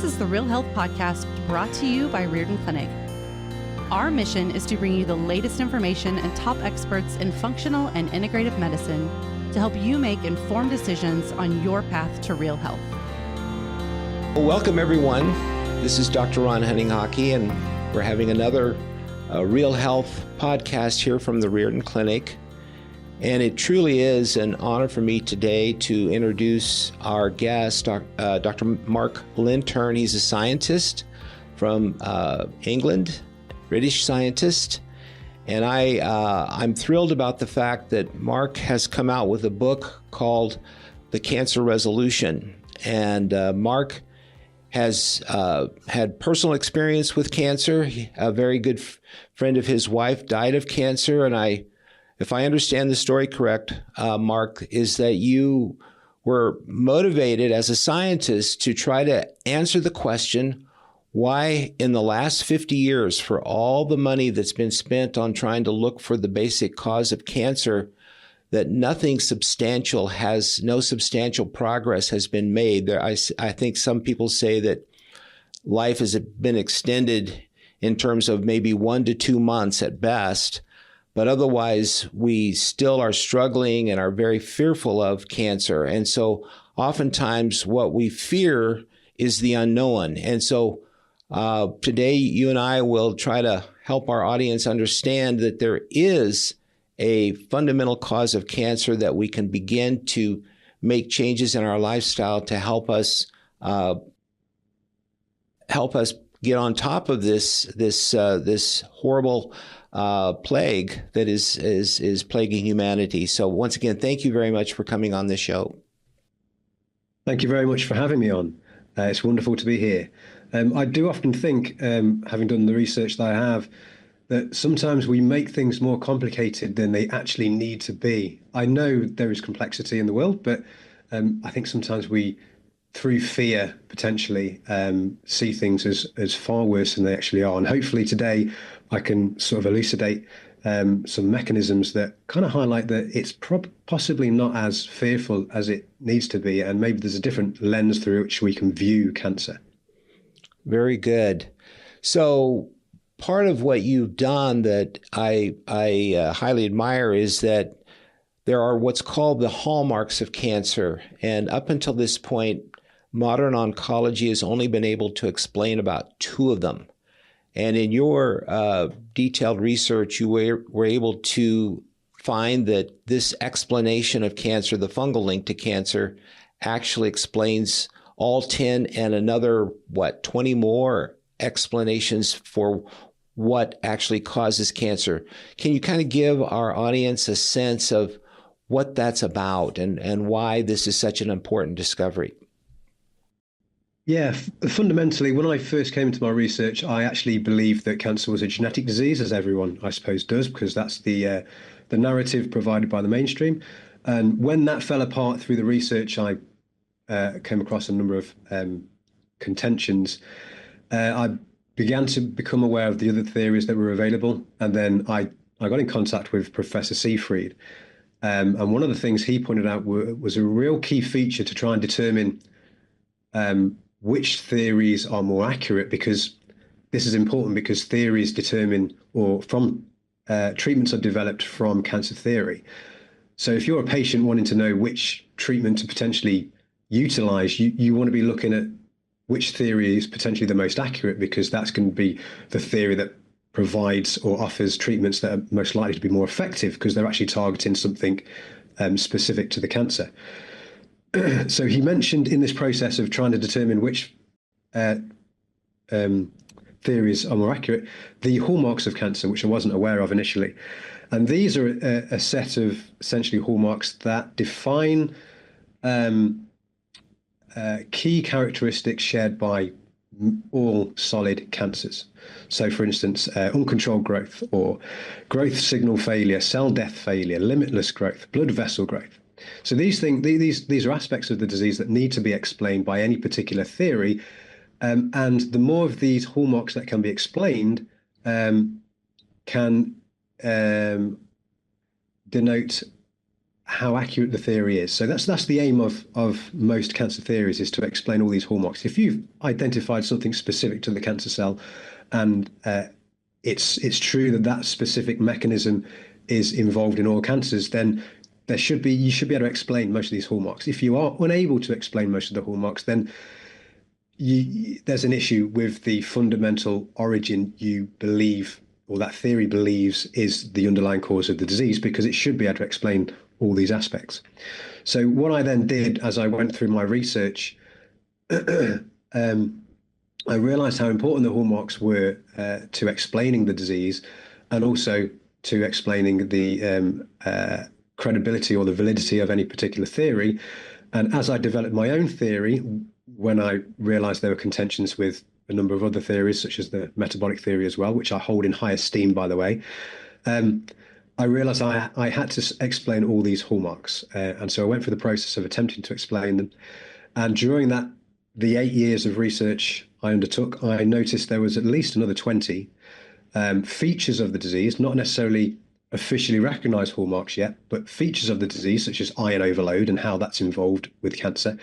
This is the Real Health Podcast brought to you by Riordan Clinic. Our mission is to bring you the latest information and top experts in functional and integrative medicine to help you make informed decisions on your path to real health. Well, welcome everyone. This is Dr. Ron Hunninghake, and we're having another Real Health podcast here from the Riordan Clinic. And it truly is an honor for me today to introduce our guest, Dr. Mark Lintern. He's a scientist from England, British scientist. And I'm thrilled about the fact that Mark has come out with a book called The Cancer Resolution. And Mark has had personal experience with cancer. A very good friend of his wife died of cancer. And if I understand the story correct, Mark, is that you were motivated as a scientist to try to answer the question, why in the last 50 years, for all the money that's been spent on trying to look for the basic cause of cancer, that no substantial progress has been made. I think some people say that life has been extended in terms of maybe 1 to 2 months at best. But otherwise, we still are struggling and are very fearful of cancer. And so oftentimes what we fear is the unknown. And so today, you and I will try to help our audience understand that there is a fundamental cause of cancer, that we can begin to make changes in our lifestyle to help us get on top of this horrible plague that is plaguing humanity. So once again, thank you very much for coming on this show. Thank you very much for having me on. It's wonderful to be here. I do often think, having done the research that I have, that sometimes we make things more complicated than they actually need to be. I know there is complexity in the world, but I think sometimes we, through fear, potentially see things as far worse than they actually are. And hopefully today I can sort of elucidate some mechanisms that kind of highlight that it's possibly not as fearful as it needs to be, and maybe there's a different lens through which we can view cancer. Very good. So part of what you've done that I highly admire is that there are what's called the hallmarks of cancer. And up until this point, modern oncology has only been able to explain about 2 of them. And in your detailed research, you were able to find that this explanation of cancer, the fungal link to cancer, actually explains all 10 and another, 20 more explanations for what actually causes cancer. Can you kind of give our audience a sense of what that's about and why this is such an important discovery? Yeah, fundamentally, when I first came into my research, I actually believed that cancer was a genetic disease, as everyone, I suppose, does, because that's the narrative provided by the mainstream. And when that fell apart through the research, I came across a number of contentions. I began to become aware of the other theories that were available, and then I got in contact with Professor Seyfried. And one of the things he pointed out was a real key feature to try and determine which theories are more accurate, because this is important, because theories determine, or from treatments are developed from cancer theory. So if you're a patient wanting to know which treatment to potentially utilize, you want to be looking at which theory is potentially the most accurate, because that's going to be the theory that provides or offers treatments that are most likely to be more effective, because they're actually targeting something specific to the cancer. So he mentioned in this process of trying to determine which theories are more accurate, the hallmarks of cancer, which I wasn't aware of initially. And these are a set of essentially hallmarks that define key characteristics shared by all solid cancers. So for instance, uncontrolled growth, or growth signal failure, cell death failure, limitless growth, blood vessel growth. So these are aspects of the disease that need to be explained by any particular theory. And the more of these hallmarks that can be explained can denote how accurate the theory is. So that's the aim of most cancer theories, is to explain all these hallmarks. If you've identified something specific to the cancer cell, and it's true that that specific mechanism is involved in all cancers, then you should be able to explain most of these hallmarks. If you are unable to explain most of the hallmarks, then there's an issue with the fundamental origin you believe, or that theory believes, is the underlying cause of the disease, because it should be able to explain all these aspects. So what I then did as I went through my research, I realized how important the hallmarks were to explaining the disease, and also to explaining the credibility or the validity of any particular theory. And as I developed my own theory, when I realized there were contentions with a number of other theories, such as the metabolic theory as well, which I hold in high esteem, by the way, I realized I had to explain all these hallmarks. And so I went through the process of attempting to explain them. And during the 8 years of research I undertook, I noticed there was at least another 20 features of the disease, not necessarily officially recognized hallmarks yet, but features of the disease, such as iron overload and how that's involved with cancer,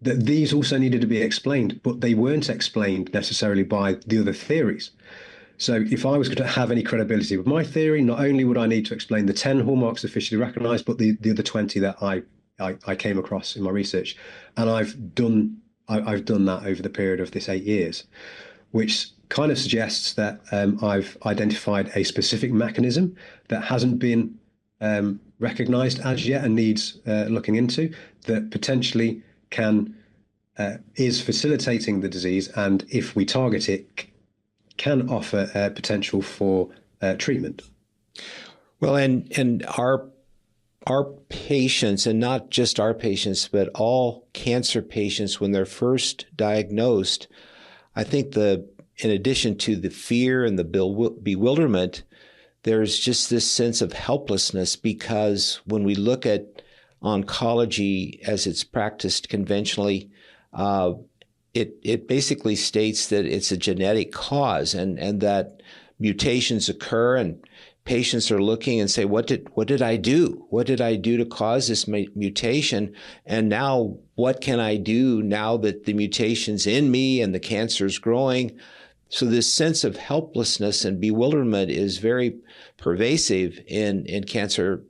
that these also needed to be explained, but they weren't explained necessarily by the other theories. So if I was going to have any credibility with my theory, not only would I need to explain the 10 hallmarks officially recognized, but the other 20 that I came across in my research. And I've done that over the period of this 8 years, which kind of suggests that I've identified a specific mechanism that hasn't been recognized as yet and needs looking into, that potentially is facilitating the disease, and if we target it, can offer potential for treatment. Well, and our patients, and not just our patients, but all cancer patients, when they're first diagnosed, I think in addition to the fear and the bewilderment, there's just this sense of helplessness, because when we look at oncology as it's practiced conventionally, it basically states that it's a genetic cause, and that mutations occur, and patients are looking and say, what did I do? What did I do to cause this mutation? And now what can I do now that the mutation's in me and the cancer's growing? So this sense of helplessness and bewilderment is very pervasive in cancer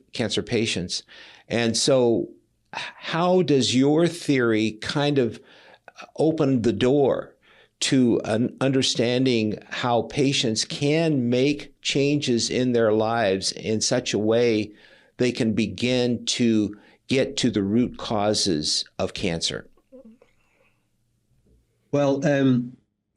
patients. And so how does your theory kind of open the door to an understanding how patients can make changes in their lives in such a way they can begin to get to the root causes of cancer? Well,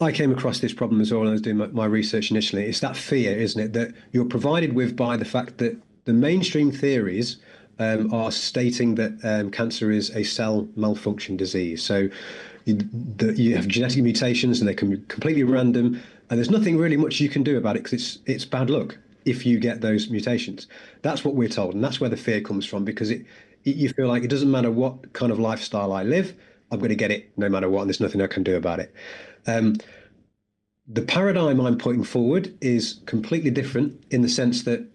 I came across this problem as well when I was doing my research initially. It's that fear, isn't it, that you're provided with by the fact that the mainstream theories are stating that cancer is a cell malfunction disease. So you have genetic mutations and they can be completely random, and there's nothing really much you can do about it, because it's bad luck if you get those mutations. That's what we're told, and that's where the fear comes from, because you feel like it doesn't matter what kind of lifestyle I live, I'm going to get it no matter what, and there's nothing I can do about it. The paradigm I'm putting forward is completely different, in the sense that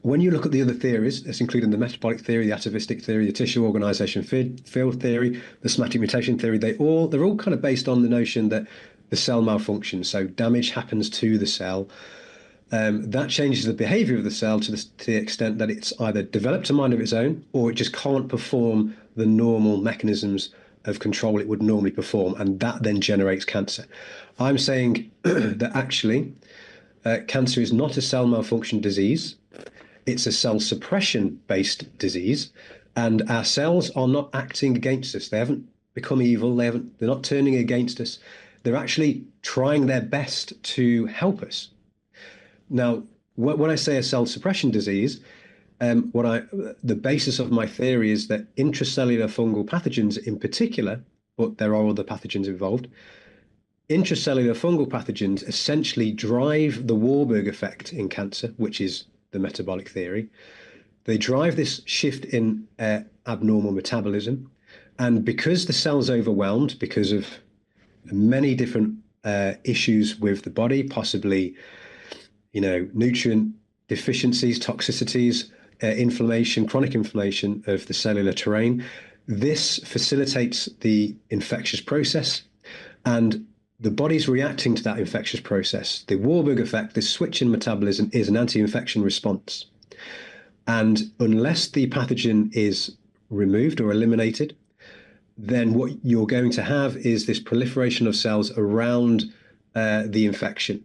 when you look at the other theories, that's including the metabolic theory, the atavistic theory, the tissue organization field theory, the somatic mutation theory, they're all kind of based on the notion that the cell malfunctions. So damage happens to the cell. That changes the behavior of the cell to the extent that it's either developed a mind of its own, or it just can't perform the normal mechanisms of control it would normally perform, and that then generates cancer. I'm saying that actually cancer is not a cell malfunction disease. It's a cell suppression-based disease, and our cells are not acting against us. They haven't become evil. They're not turning against us. They're actually trying their best to help us. Now, when I say a cell suppression disease, the basis of my theory is that intracellular fungal pathogens in particular, but there are other pathogens involved, intracellular fungal pathogens essentially drive the Warburg effect in cancer, which is the metabolic theory. They drive this shift in abnormal metabolism. And because the cell's overwhelmed, because of many different issues with the body, possibly, nutrient deficiencies, toxicities, inflammation, chronic inflammation of the cellular terrain. This facilitates the infectious process, and the body's reacting to that infectious process. The Warburg effect, this switch in metabolism, is an anti-infection response. And unless the pathogen is removed or eliminated, then what you're going to have is this proliferation of cells around the infection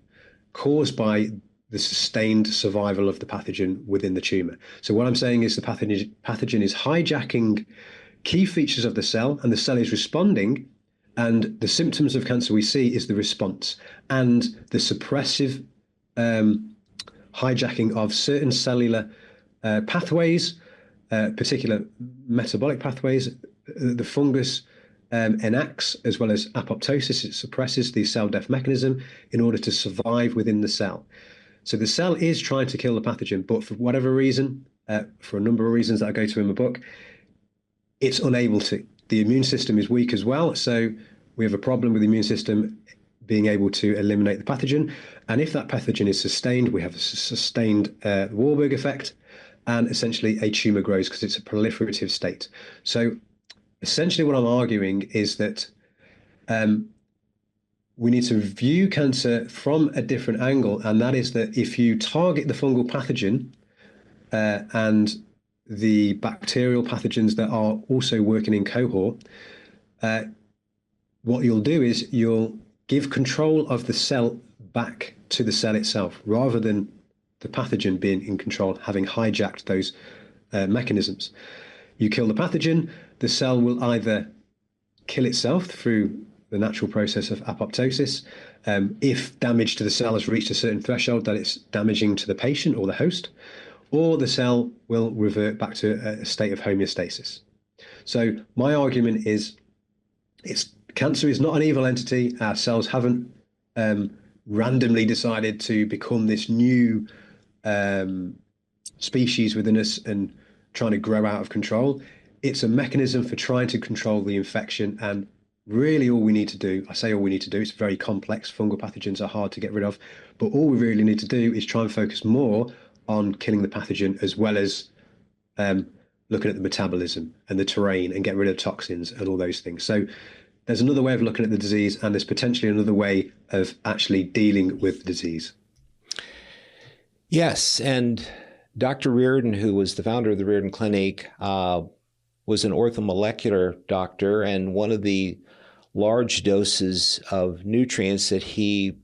caused by the sustained survival of the pathogen within the tumor. So what I'm saying is the pathogen is hijacking key features of the cell, and the cell is responding, and the symptoms of cancer we see is the response and the suppressive hijacking of certain cellular pathways, particular metabolic pathways. The fungus enacts, as well as apoptosis. It suppresses the cell death mechanism in order to survive within the cell. So the cell is trying to kill the pathogen, but for whatever reason, for a number of reasons that I go to in my book, it's unable to. The immune system is weak as well, so we have a problem with the immune system being able to eliminate the pathogen. And if that pathogen is sustained, we have a sustained Warburg effect, and essentially a tumor grows because it's a proliferative state. So essentially what I'm arguing is that we need to view cancer from a different angle, and that is that if you target the fungal pathogen and the bacterial pathogens that are also working in cohort, what you'll do is you'll give control of the cell back to the cell itself, rather than the pathogen being in control, having hijacked those mechanisms. You kill the pathogen, the cell will either kill itself through the natural process of apoptosis. If damage to the cell has reached a certain threshold that it's damaging to the patient or the host, or the cell will revert back to a state of homeostasis. So my argument is, cancer is not an evil entity. Our cells haven't randomly decided to become this new species within us and trying to grow out of control. It's a mechanism for trying to control the infection, and really all we need to do, I say all we need to do, it's very complex. Fungal pathogens are hard to get rid of, but all we really need to do is try and focus more on killing the pathogen, as well as looking at the metabolism and the terrain and get rid of toxins and all those things. So there's another way of looking at the disease, and there's potentially another way of actually dealing with the disease. Yes, and Dr. Riordan, who was the founder of the Riordan Clinic, was an orthomolecular doctor, and one of the large doses of nutrients that he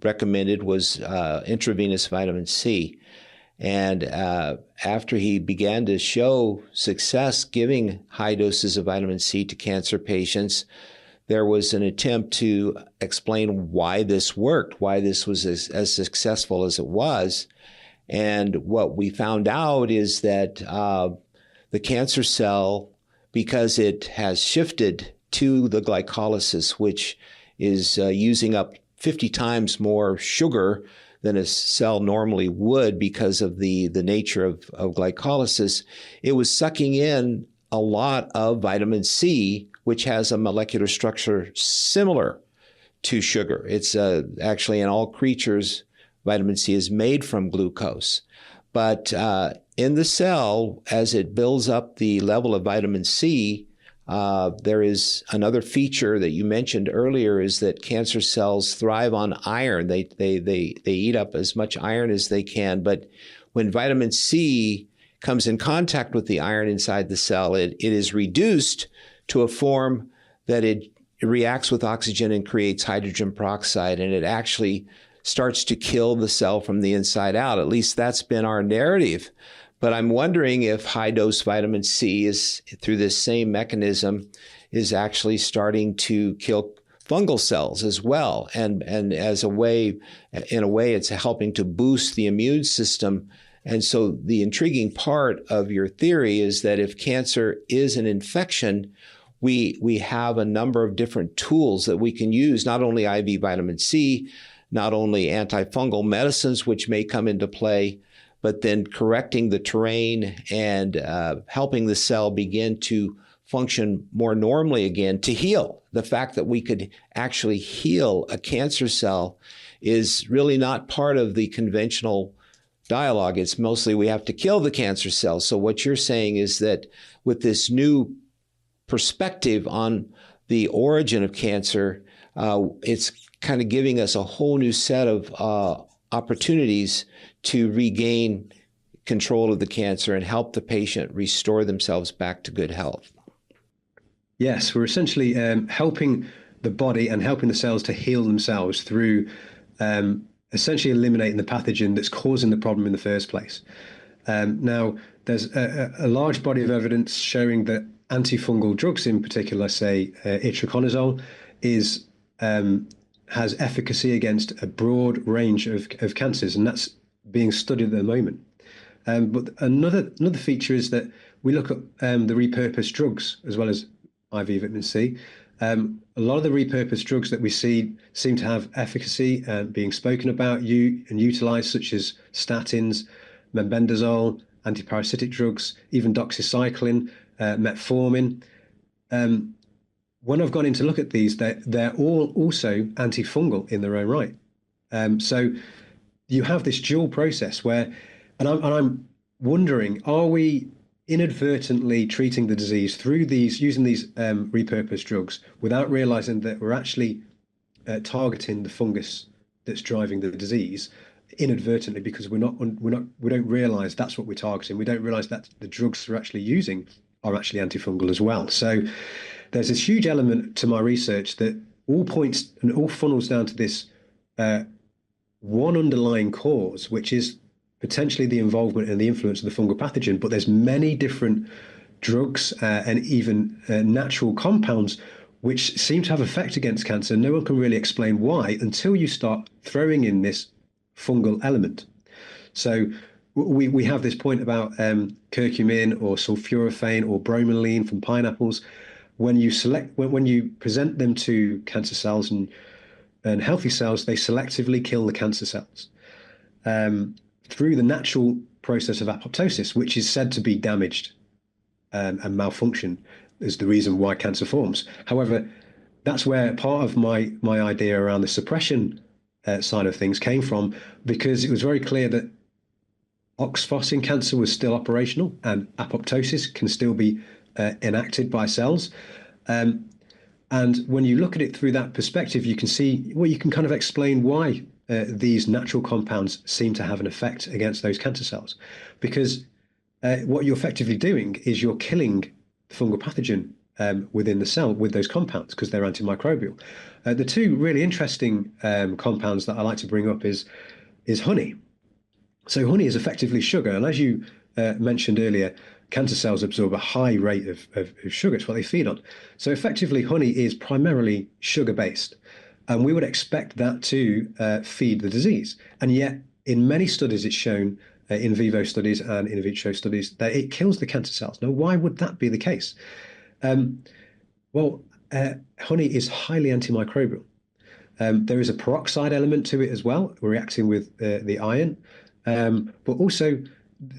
recommended was intravenous vitamin C. And after he began to show success giving high doses of vitamin C to cancer patients, there was an attempt to explain why this worked, why this was as successful as it was. And what we found out is that the cancer cell, because it has shifted to the glycolysis, which is using up 50 times more sugar than a cell normally would because of the nature of glycolysis, it was sucking in a lot of vitamin C, which has a molecular structure similar to sugar. It's actually in all creatures, vitamin C is made from glucose. But in the cell, as it builds up the level of vitamin C, there is another feature that you mentioned earlier, is that cancer cells thrive on iron. They eat up as much iron as they can. But when vitamin C comes in contact with the iron inside the cell, it is reduced to a form that it reacts with oxygen and creates hydrogen peroxide, and it actually starts to kill the cell from the inside out. At least that's been our narrative. But I'm wondering if high-dose vitamin C is, through this same mechanism, is actually starting to kill fungal cells as well. And as a way, in a way, it's helping to boost the immune system. And so the intriguing part of your theory is that if cancer is an infection, we have a number of different tools that we can use, not only IV vitamin C, not only antifungal medicines, which may come into play, but then correcting the terrain and helping the cell begin to function more normally again, to heal. The fact that we could actually heal a cancer cell is really not part of the conventional dialogue. It's mostly we have to kill the cancer cells. So what you're saying is that with this new perspective on the origin of cancer, it's kind of giving us a whole new set of opportunities to regain control of the cancer and help the patient restore themselves back to good health. Yes, we're essentially helping the body and helping the cells to heal themselves through essentially eliminating the pathogen that's causing the problem in the first place. Now, there's a large body of evidence showing that antifungal drugs, in particular, say itraconazole, has efficacy against a broad range of cancers, and that's being studied at the moment. But another feature is that we look at the repurposed drugs as well as IV vitamin C. A lot of the repurposed drugs that we see seem to have efficacy being spoken about and utilized, such as statins, mebendazole, antiparasitic drugs, even doxycycline, metformin. When I've gone in to look at these, they're all also antifungal in their own right. So you have this dual process where, and I'm wondering, are we inadvertently treating the disease through using these repurposed drugs without realizing that we're actually targeting the fungus that's driving the disease inadvertently, because we don't realize that's what we're targeting. We don't realize that the drugs we're actually using are actually antifungal as well. So there's this huge element to my research that all points and all funnels down to this one underlying cause, which is potentially the involvement and the influence of the fungal pathogen. But there's many different drugs and even natural compounds which seem to have effect against cancer. No one can really explain why until you start throwing in this fungal element. So we have this point about curcumin or sulforaphane or bromelain from pineapples. When you present them to cancer cells and healthy cells, they selectively kill the cancer cells through the natural process of apoptosis, which is said to be damaged and malfunction is the reason why cancer forms. However, that's where part of my idea around the suppression side of things came from, because it was very clear that OXPHOS in cancer was still operational and apoptosis can still be enacted by cells. And when you look at it through that perspective, you can see, well, you can kind of explain why these natural compounds seem to have an effect against those cancer cells. Because what you're effectively doing is you're killing the fungal pathogen within the cell with those compounds, because they're antimicrobial. The two really interesting compounds that I like to bring up is honey. So honey is effectively sugar. And as you mentioned earlier, cancer cells absorb a high rate of sugar. It's what they feed on. So effectively, honey is primarily sugar-based. And we would expect that to feed the disease. And yet, in many studies, it's shown, in vivo studies and in vitro studies, that it kills the cancer cells. Now, why would that be the case? Well, honey is highly antimicrobial. There is a peroxide element to it as well, reacting with the iron. But also,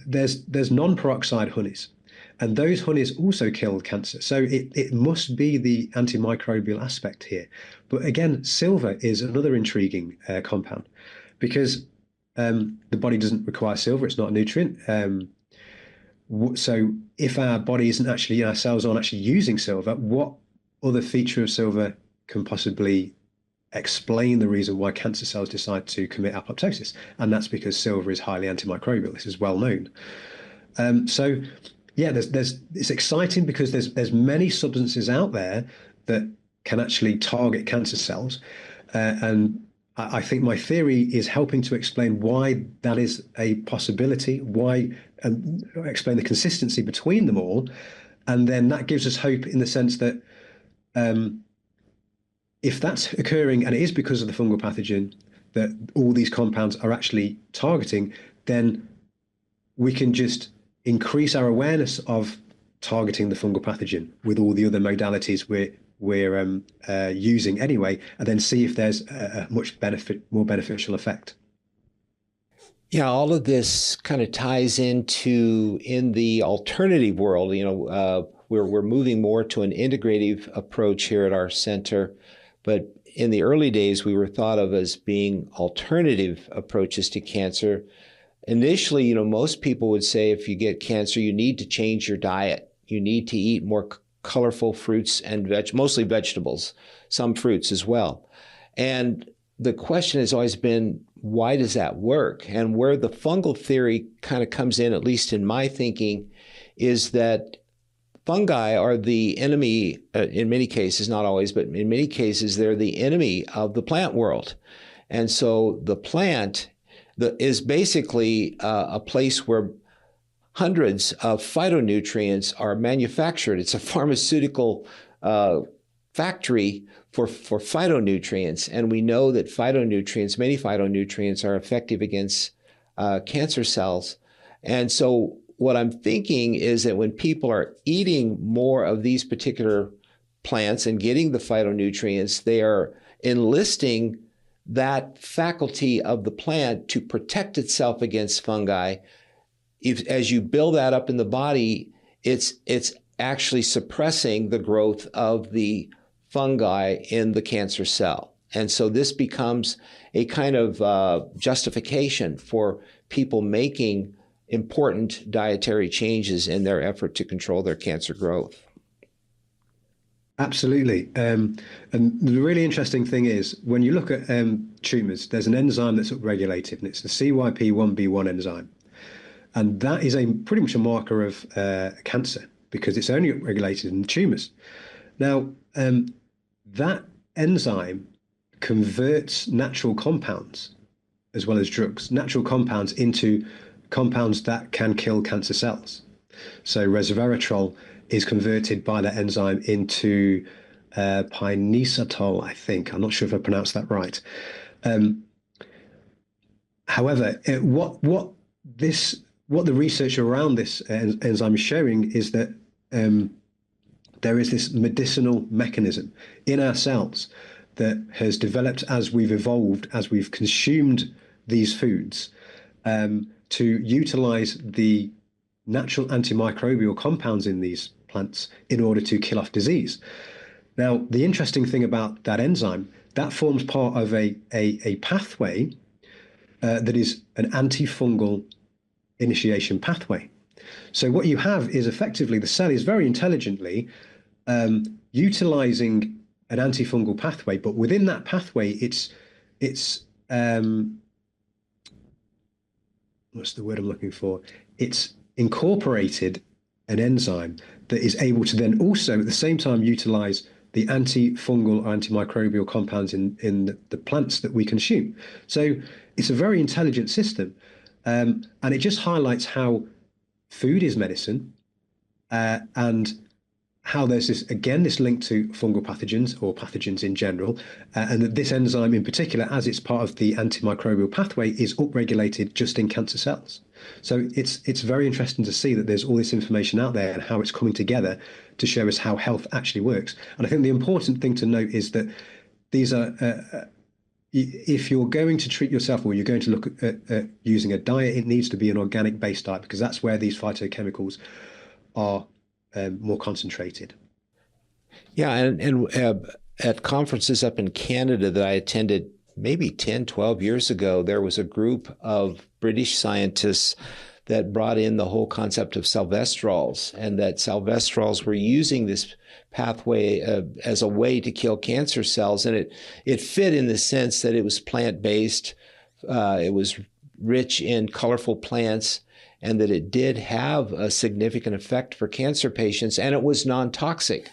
there's non-peroxide honeys. And those honeys also kill cancer. So it must be the antimicrobial aspect here. But again, silver is another intriguing compound, because the body doesn't require silver. It's not a nutrient. So if our body isn't actually, our cells aren't actually using silver, what other feature of silver can possibly explain the reason why cancer cells decide to commit apoptosis? And that's because silver is highly antimicrobial. This is well known. So yeah, it's exciting because there's many substances out there that can actually target cancer cells. And I think my theory is helping to explain why that is a possibility, and explain the consistency between them all. And then that gives us hope in the sense that if that's occurring, and it is because of the fungal pathogen that all these compounds are actually targeting, then we can just increase our awareness of targeting the fungal pathogen with all the other modalities we're using anyway, and then see if there's a much more beneficial effect. Yeah, all of this kind of ties into, in the alternative world, we're moving more to an integrative approach here at our center. But in the early days, we were thought of as being alternative approaches to cancer. initially, most people would say if you get cancer, you need to change your diet. You need to eat more colorful fruits and mostly vegetables, some fruits as well. And the question has always been, why does that work? And where the fungal theory kind of comes in, at least in my thinking, is that fungi are the enemy, in many cases, not always, but in many cases, they're the enemy of the plant world. And so the plant is basically a place where hundreds of phytonutrients are manufactured. It's a pharmaceutical factory for phytonutrients. And we know that many phytonutrients are effective against cancer cells. And so what I'm thinking is that when people are eating more of these particular plants and getting the phytonutrients, they are enlisting that faculty of the plant to protect itself against fungi. As you build that up in the body, it's actually suppressing the growth of the fungi in the cancer cell. And so this becomes a kind of justification for people making important dietary changes in their effort to control their cancer growth. Absolutely. And the really interesting thing is when you look at tumors, there's an enzyme that's upregulated, and it's the CYP1B1 enzyme. And that is pretty much a marker of cancer because it's only upregulated in tumors. Now, that enzyme converts natural compounds as well as drugs, natural compounds into compounds that can kill cancer cells. So resveratrol is converted by that enzyme into pine-nesatol, I think. I'm not sure if I pronounced that right. However, what the research around this enzyme is showing is that there is this medicinal mechanism in our cells that has developed as we've evolved, as we've consumed these foods, to utilize the natural antimicrobial compounds in these plants in order to kill off disease. Now, the interesting thing about that enzyme, that forms part of a pathway that is an antifungal initiation pathway. So what you have is effectively the cell is very intelligently utilizing an antifungal pathway, but within that pathway, it's what's the word I'm looking for? It's incorporated an enzyme that is able to then also at the same time utilize the antifungal or antimicrobial compounds in the plants that we consume. So it's a very intelligent system. And it just highlights how food is medicine and how there's this link to fungal pathogens or pathogens in general, and that this enzyme in particular, as it's part of the antimicrobial pathway, is upregulated just in cancer cells. So it's very interesting to see that there's all this information out there and how it's coming together to show us how health actually works. And I think the important thing to note is that these are, if you're going to treat yourself or you're going to look at using a diet, it needs to be an organic-based diet because that's where these phytochemicals are more concentrated. Yeah, and at conferences up in Canada that I attended maybe 10, 12 years ago, there was a group of British scientists that brought in the whole concept of salvestrols, and that salvestrols were using this pathway as a way to kill cancer cells. And it fit in the sense that it was plant-based, it was rich in colorful plants, and that it did have a significant effect for cancer patients, and it was non-toxic.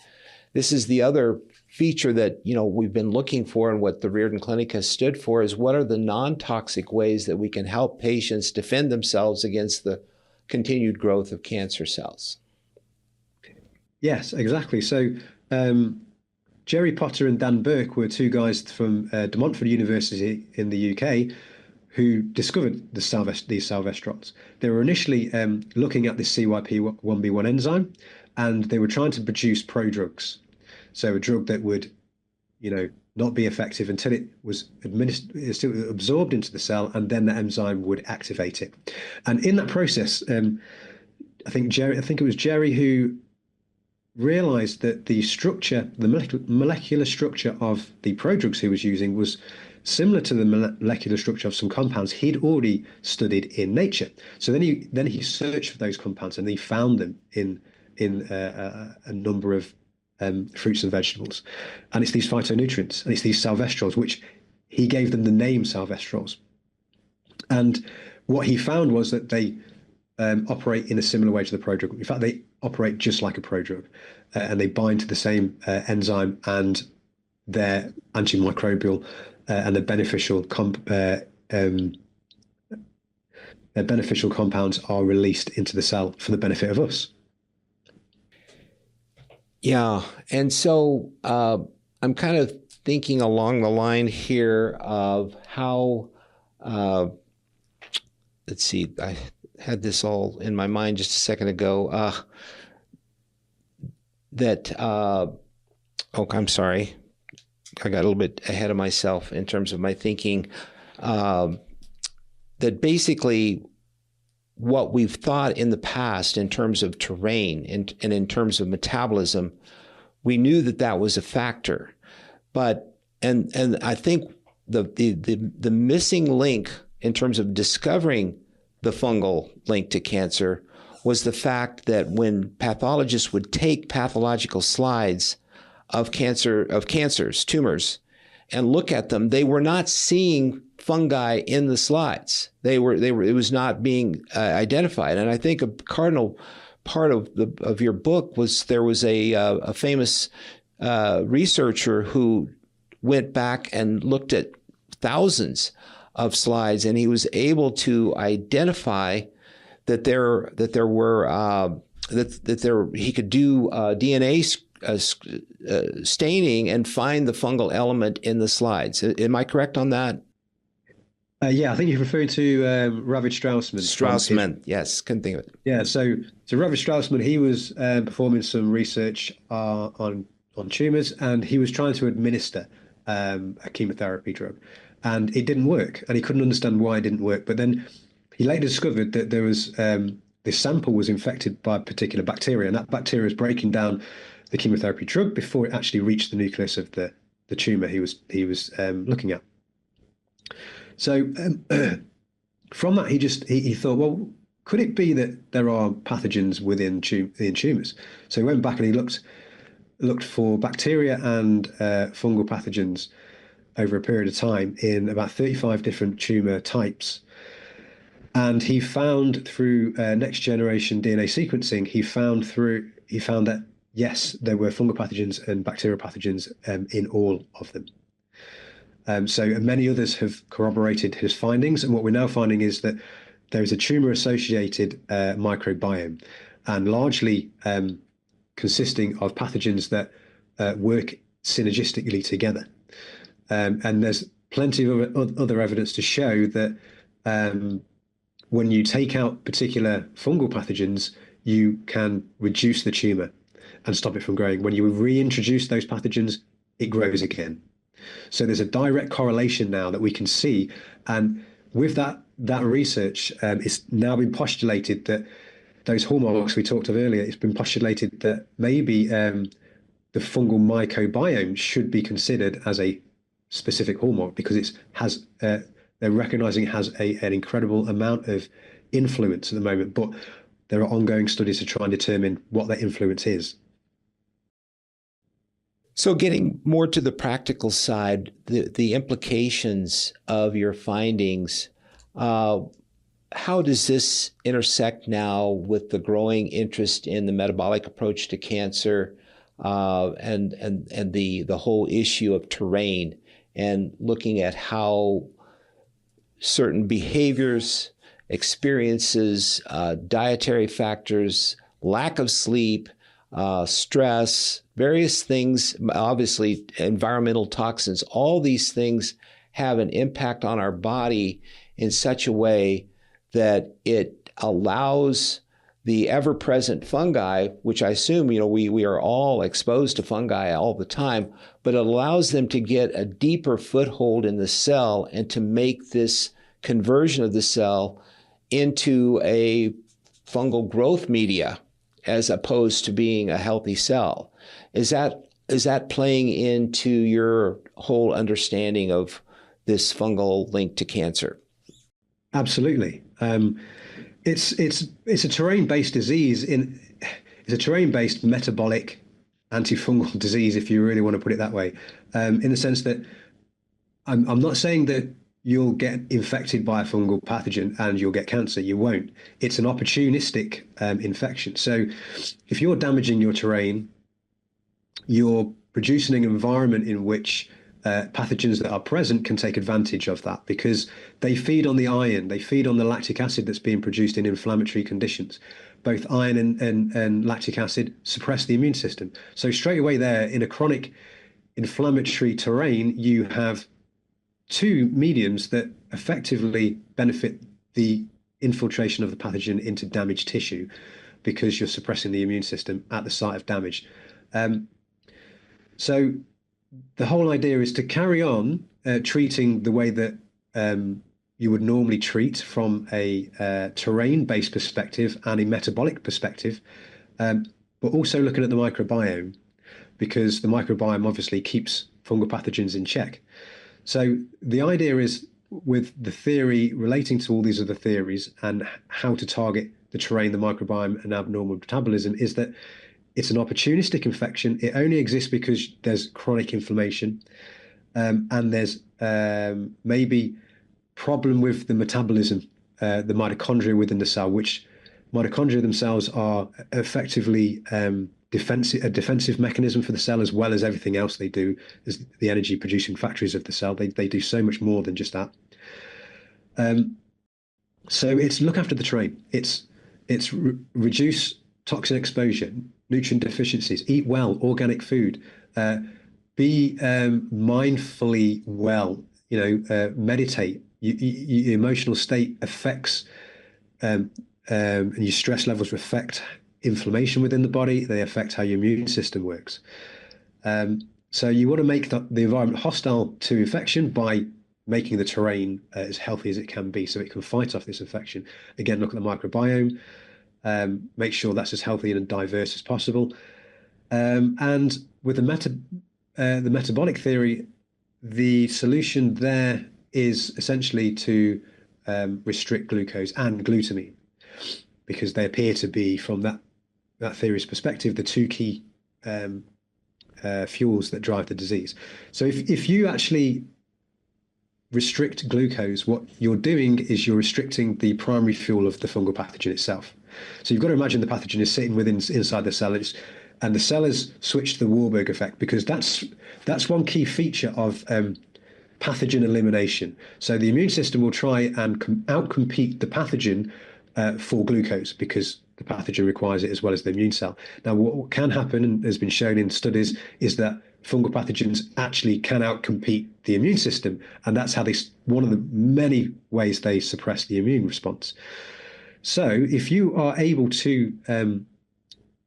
This is the other feature that we've been looking for, and what the Riordan Clinic has stood for is what are the non-toxic ways that we can help patients defend themselves against the continued growth of cancer cells. Yes, exactly. So Jerry Potter and Dan Burke were two guys from De Montfort University in the UK who discovered these salvestrols. They were initially looking at this CYP1B1 enzyme, and they were trying to produce prodrugs. So a drug that would, not be effective until it was absorbed into the cell, and then the enzyme would activate it. And in that process, I think it was Jerry who realized that the structure, the molecular structure of the prodrugs he was using was similar to the molecular structure of some compounds he'd already studied in nature. So then he searched for those compounds and he found them in a number of fruits and vegetables. And it's these phytonutrients and it's these salvestrols, which he gave them the name salvestrols. And what he found was that they operate in a similar way to the prodrug. In fact, they operate just like a prodrug, and they bind to the same enzyme, and they're antimicrobial, and their beneficial compounds are released into the cell for the benefit of us. Yeah, and so I'm kind of thinking along the line here of how, let's see, I had this all in my mind just a second ago, I'm sorry, I got a little bit ahead of myself in terms of my thinking, that basically what we've thought in the past in terms of terrain and in terms of metabolism, we knew that that was a factor. But and I think the missing link in terms of discovering the fungal link to cancer was the fact that when pathologists would take pathological slides of cancers, tumors, and look at them, they were not seeing fungi in the slides. It was not being identified. And I think a cardinal part of your book was there was a famous researcher who went back and looked at thousands of slides, and he was able to identify that he could do DNA staining and find the fungal element in the slides. Am I correct on that? Yeah, I think you're referring to Ravid Straussman. Straussman, yes, couldn't think of it. Yeah, so Ravid Straussman, he was performing some research on tumors, and he was trying to administer a chemotherapy drug, and it didn't work, and he couldn't understand why it didn't work. But then he later discovered that there was this sample was infected by a particular bacteria, and that bacteria was breaking down the chemotherapy drug before it actually reached the nucleus of the tumor he was looking at. So from that, he thought, well, could it be that there are pathogens within tumors? So he went back and he looked for bacteria and fungal pathogens over a period of time in about 35 different tumor types. And he found through next generation DNA sequencing, he found that yes, there were fungal pathogens and bacterial pathogens in all of them. So many others have corroborated his findings, and what we're now finding is that there is a tumor-associated microbiome, and largely consisting of pathogens that work synergistically together. And there's plenty of other evidence to show that when you take out particular fungal pathogens, you can reduce the tumor and stop it from growing. When you reintroduce those pathogens, it grows again. So there's a direct correlation now that we can see. And with that research, it's now been postulated that those hallmarks we talked of earlier, it's been postulated that maybe the fungal microbiome should be considered as a specific hallmark because they're recognizing it has an incredible amount of influence at the moment, but there are ongoing studies to try and determine what that influence is. So getting more to the practical side, the implications of your findings, how does this intersect now with the growing interest in the metabolic approach to cancer and the whole issue of terrain and looking at how certain behaviors, experiences, dietary factors, lack of sleep, stress, various things, obviously environmental toxins, all these things have an impact on our body in such a way that it allows the ever-present fungi, which I assume, we are all exposed to fungi all the time, but it allows them to get a deeper foothold in the cell and to make this conversion of the cell into a fungal growth media as opposed to being a healthy cell. Is that playing into your whole understanding of this fungal link to cancer? Absolutely. It's a terrain-based disease. It's a terrain-based metabolic antifungal disease, if you really want to put it that way, in the sense that I'm not saying that you'll get infected by a fungal pathogen and you'll get cancer. You won't. It's an opportunistic infection. So if you're damaging your terrain, you're producing an environment in which pathogens that are present can take advantage of that, because they feed on the iron, they feed on the lactic acid that's being produced in inflammatory conditions. Both iron and lactic acid suppress the immune system. So straight away there, in a chronic inflammatory terrain, you have two mediums that effectively benefit the infiltration of the pathogen into damaged tissue, because you're suppressing the immune system at the site of damage. So the whole idea is to carry on treating the way that you would normally treat from a terrain-based perspective and a metabolic perspective, but also looking at the microbiome, because the microbiome obviously keeps fungal pathogens in check. So the idea is, with the theory relating to all these other theories and how to target the terrain, the microbiome, and abnormal metabolism, is that it's an opportunistic infection. It only exists because there's chronic inflammation, and there's maybe problem with the metabolism, the mitochondria within the cell, which mitochondria themselves are effectively a defensive mechanism for the cell, as well as everything else they do, as the energy producing factories of the cell. They do so much more than just that. So it's look after the terrain. It's reduce toxin exposure, nutrient deficiencies, eat well, organic food, be mindfully well, meditate. Your emotional state affects, and your stress levels affect inflammation within the body. They affect how your immune system works. So you want to make the environment hostile to infection by making the terrain as healthy as it can be, so it can fight off this infection. Again, look at the microbiome. Make sure that's as healthy and diverse as possible. And with the metabolic theory, the solution there is essentially to restrict glucose and glutamine, because they appear to be, from that theory's perspective, the two key fuels that drive the disease. So if you actually restrict glucose, what you're doing is you're restricting the primary fuel of the fungal pathogen itself. So you've got to imagine the pathogen is sitting inside the cell, and the cell has switched to the Warburg effect, because that's one key feature of pathogen elimination. So the immune system will try and outcompete the pathogen for glucose, because the pathogen requires it as well as the immune cell. Now, what can happen, and has been shown in studies, is that fungal pathogens actually can outcompete the immune system, and that's how one of the many ways they suppress the immune response. So if you are able to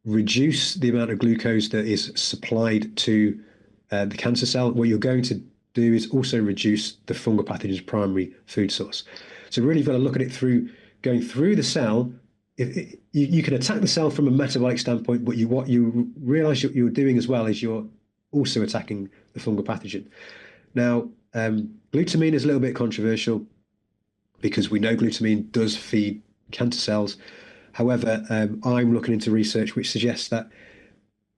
reduce the amount of glucose that is supplied to the cancer cell, what you're going to do is also reduce the fungal pathogen's primary food source. So really, you've got to look at it going through the cell. You can attack the cell from a metabolic standpoint, but what you realize you're doing as well is you're also attacking the fungal pathogen. Now, glutamine is a little bit controversial, because we know glutamine does feed cancer cells. However, I'm looking into research which suggests that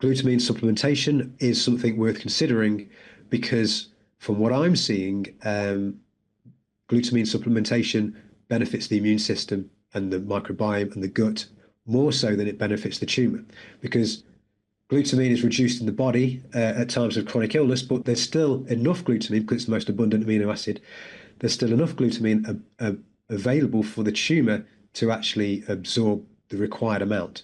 glutamine supplementation is something worth considering, because from what I'm seeing, glutamine supplementation benefits the immune system and the microbiome and the gut more so than it benefits the tumor, because glutamine is reduced in the body at times of chronic illness, but there's still enough glutamine, because it's the most abundant amino acid. There's still enough glutamine available for the tumor to actually absorb the required amount.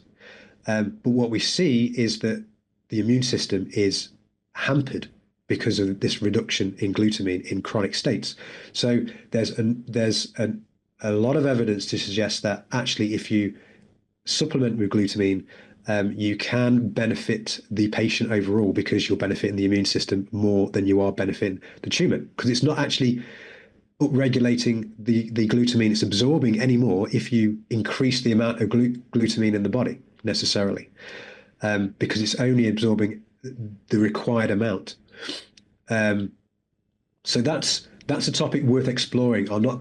But what we see is that the immune system is hampered because of this reduction in glutamine in chronic states. So there's a lot of evidence to suggest that actually, if you supplement with glutamine, you can benefit the patient overall, because you're benefiting the immune system more than you are benefiting the tumor, because it's not actually upregulating the glutamine it's absorbing anymore if you increase the amount of glutamine in the body necessarily, because it's only absorbing the required amount. So that's that's a topic worth exploring. I'm not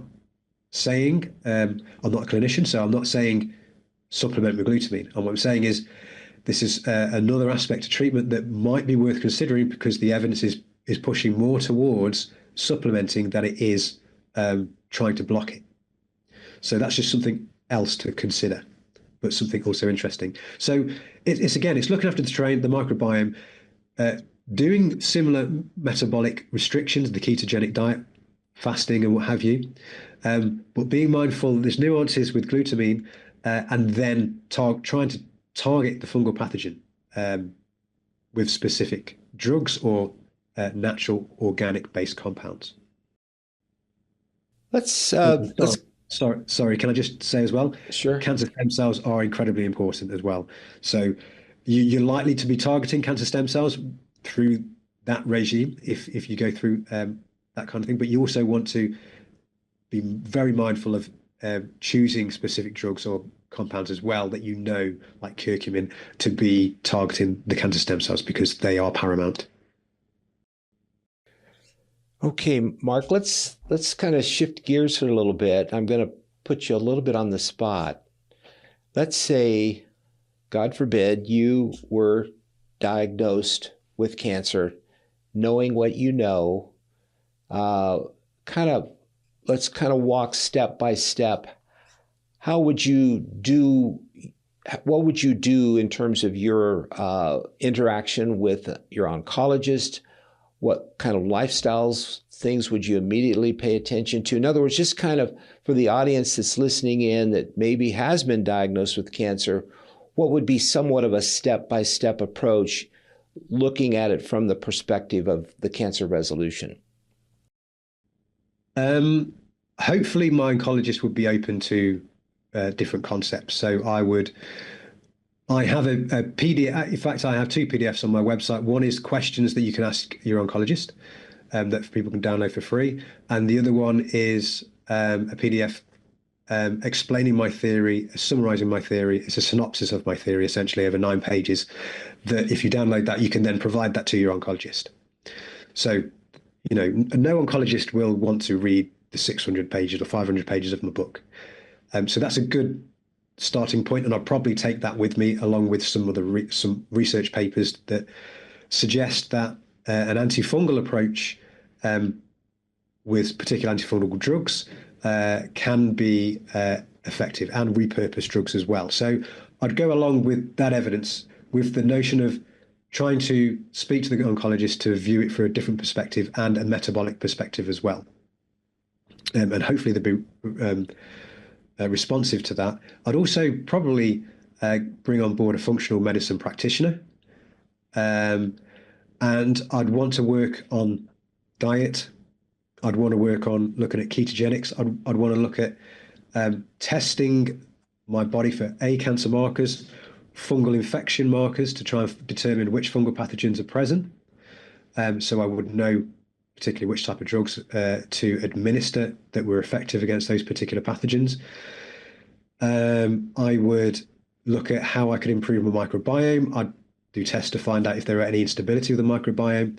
saying, I'm not a clinician, so I'm not saying supplement with glutamine. And what I'm saying is this is another aspect of treatment that might be worth considering, because the evidence is pushing more towards supplementing than it is trying to block it. So that's just something else to consider, but something also interesting. So it's looking after the terrain, the microbiome, doing similar metabolic restrictions, the ketogenic diet, fasting and what have you, but being mindful there's nuances with glutamine, and then trying to target the fungal pathogen with specific drugs or natural organic based compounds. Let's Sorry, can I just say as well? Sure. Cancer stem cells are incredibly important as well. So you're likely to be targeting cancer stem cells through that regime if you go through that kind of thing. But you also want to be very mindful of choosing specific drugs or compounds as well that you know, like curcumin, to be targeting the cancer stem cells, because they are paramount. Okay, Mark, let's kind of shift gears here a little bit. I'm going to put you a little bit on the spot. Let's say, God forbid, you were diagnosed with cancer, knowing what you know. Let's kind of walk step by step. What would you do in terms of your interaction with your oncologist? What kind of things would you immediately pay attention to? In other words, just kind of for the audience that's listening in that maybe has been diagnosed with cancer, what would be somewhat of a step-by-step approach looking at it from the perspective of the cancer resolution? Hopefully my oncologist would be open to different concepts. So I have a PDF. In fact, I have two PDFs on my website. One is questions that you can ask your oncologist that people can download for free. And the other one is a PDF explaining my theory, summarizing my theory. It's a synopsis of my theory, essentially, over 9 pages, that if you download that, you can then provide that to your oncologist. So, no oncologist will want to read the 600 pages or 500 pages of my book. So that's a good starting point, and I'll probably take that with me, along with some other some research papers that suggest that an antifungal approach with particular antifungal drugs can be effective, and repurposed drugs as well. So I'd go along with that evidence with the notion of trying to speak to the oncologist to view it for a different perspective and a metabolic perspective as well. And hopefully they'll be responsive to that. I'd also probably bring on board a functional medicine practitioner, and I'd want to work on diet. I'd want to work on looking at ketogenics. I'd want to look at testing my body for cancer markers, fungal infection markers, to try and determine which fungal pathogens are present. So I would know particularly which type of drugs to administer that were effective against those particular pathogens. I would look at how I could improve my microbiome. I'd do tests to find out if there are any instability with the microbiome.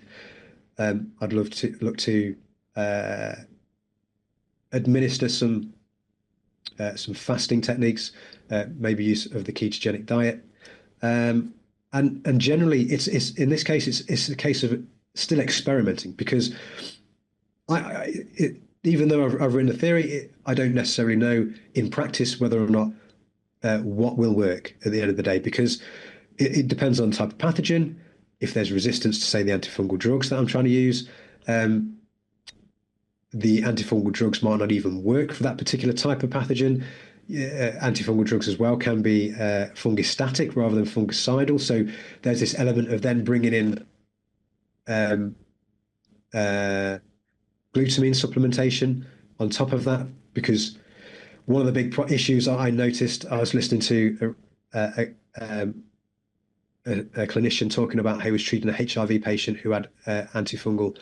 I'd love to look to administer some fasting techniques, maybe use of the ketogenic diet, and generally, it's in this case it's a case of still experimenting, because even though I've written a theory, I don't necessarily know in practice whether or not what will work at the end of the day, because it depends on the type of pathogen. If there's resistance to, say, the antifungal drugs that I'm trying to use, the antifungal drugs might not even work for that particular type of pathogen. Antifungal drugs as well can be fungistatic rather than fungicidal. So there's this element of then bringing in glutamine supplementation on top of that, because one of the big issues I noticed, I was listening to a clinician talking about how he was treating a HIV patient who had an overt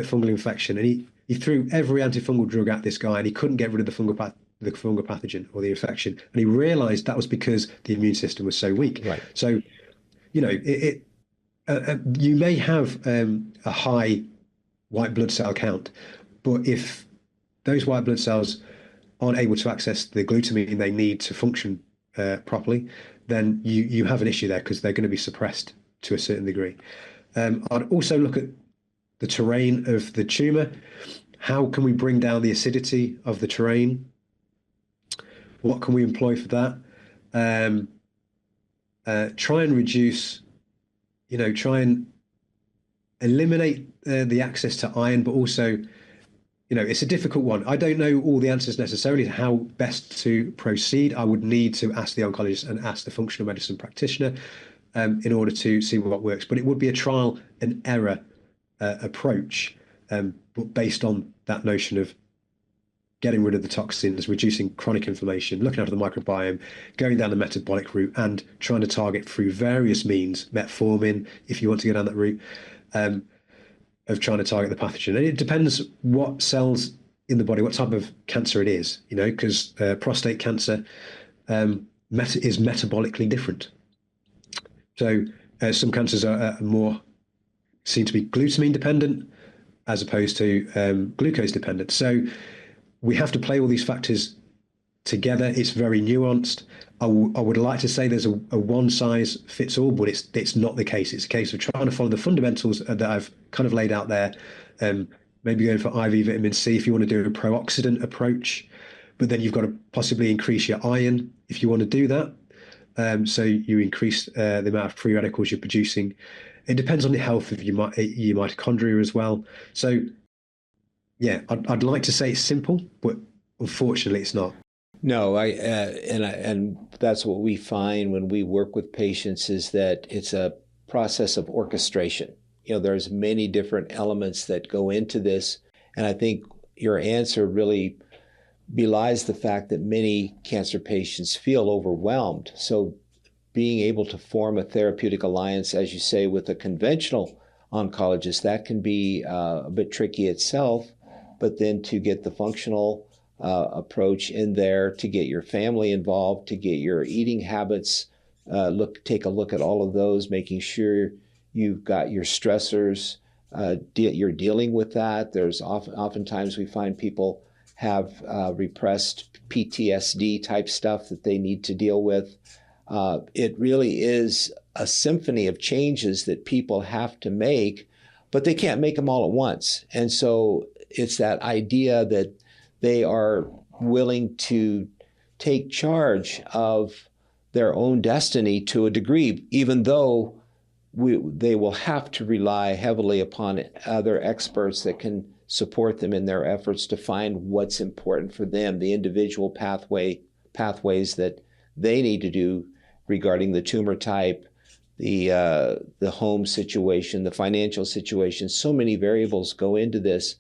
fungal infection, and he threw every antifungal drug at this guy, and he couldn't get rid of the fungal pathogen or the infection, and he realized that was because the immune system was so weak. Right. So, you may have a high white blood cell count. But if those white blood cells aren't able to access the glutamine they need to function properly, then you have an issue there, because they're going to be suppressed to a certain degree. I'd also look at the terrain of the tumor. How can we bring down the acidity of the terrain? What can we employ for that? Try and reduce, try and eliminate the access to iron, but also, it's a difficult one. I don't know all the answers necessarily to how best to proceed. I would need to ask the oncologist and ask the functional medicine practitioner in order to see what works. But it would be a trial and error approach, but based on that notion of getting rid of the toxins, reducing chronic inflammation, looking after the microbiome, going down the metabolic route, and trying to target through various means, metformin, if you want to go down that route, of trying to target the pathogen. And it depends what cells in the body, what type of cancer it is, because prostate cancer is metabolically different. So some cancers are more seem to be glutamine dependent as opposed to glucose dependent. So we have to play all these factors together. It's very nuanced. I would like to say there's a one size fits all, but it's not the case. It's a case of trying to follow the fundamentals that I've kind of laid out there. Maybe going for IV vitamin C if you want to do a pro-oxidant approach, but then you've got to possibly increase your iron if you want to do that. So you increase the amount of free radicals you're producing. It depends on the health of your mitochondria as well. So yeah, I'd like to say it's simple, but unfortunately it's not. No, and that's what we find when we work with patients, is that it's a process of orchestration. There's many different elements that go into this, and I think your answer really belies the fact that many cancer patients feel overwhelmed. So being able to form a therapeutic alliance, as you say, with a conventional oncologist, that can be a bit tricky itself, but then to get the functional approach in there, to get your family involved, to get your eating habits, take a look at all of those, making sure you've got your stressors, you're dealing with that. There's oftentimes we find people have repressed PTSD type stuff that they need to deal with. It really is a symphony of changes that people have to make, but they can't make them all at once. And so it's that idea that they are willing to take charge of their own destiny to a degree, even though they will have to rely heavily upon other experts that can support them in their efforts to find what's important for them, the individual pathways that they need to do regarding the tumor type, the home situation, the financial situation. So many variables go into this,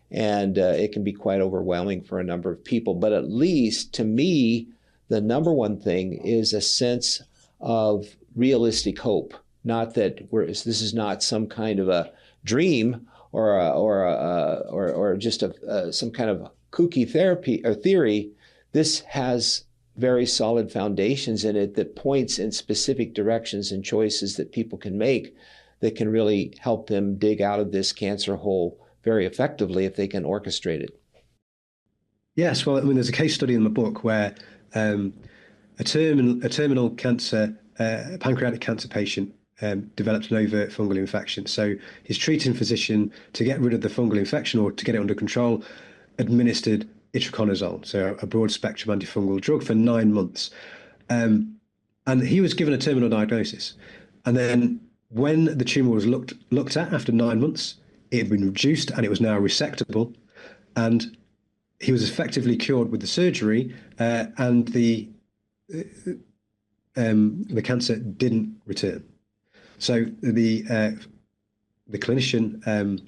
and it can be quite overwhelming for a number of people. But at least, to me, the number one thing is a sense of realistic hope. Not that this is not some kind of a dream or just some kind of kooky therapy or theory. This has very solid foundations in it that points in specific directions and choices that people can make that can really help them dig out of this cancer hole very effectively if they can orchestrate it. Yes, well, there's a case study in the book where a terminal cancer, pancreatic cancer patient developed an overt fungal infection. So his treating physician, to get rid of the fungal infection or to get it under control, administered itraconazole, so a broad spectrum antifungal drug, for 9 months. And he was given a terminal diagnosis. And then when the tumor was looked at after 9 months, it had been reduced and it was now resectable. And he was effectively cured with the surgery, and the cancer didn't return. So the clinician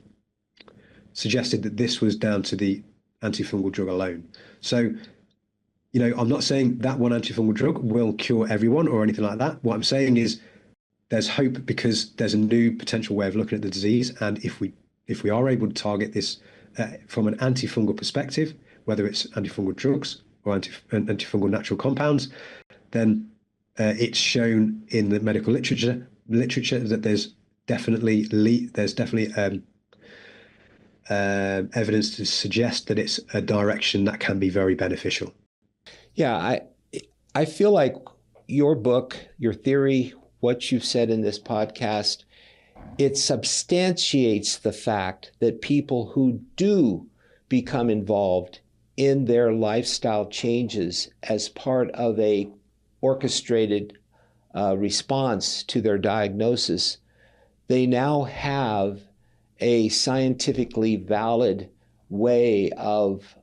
suggested that this was down to the antifungal drug alone. So, I'm not saying that one antifungal drug will cure everyone or anything like that. What I'm saying is there's hope because there's a new potential way of looking at the disease. And if we are able to target this from an antifungal perspective, whether it's antifungal drugs or antifungal natural compounds, then it's shown in the medical literature that there's definitely evidence to suggest that it's a direction that can be very beneficial. Yeah, I feel like your book, your theory, what you've said in this podcast, it substantiates the fact that people who do become involved in their lifestyle changes as part of a orchestrated response to their diagnosis, they now have a scientifically valid way of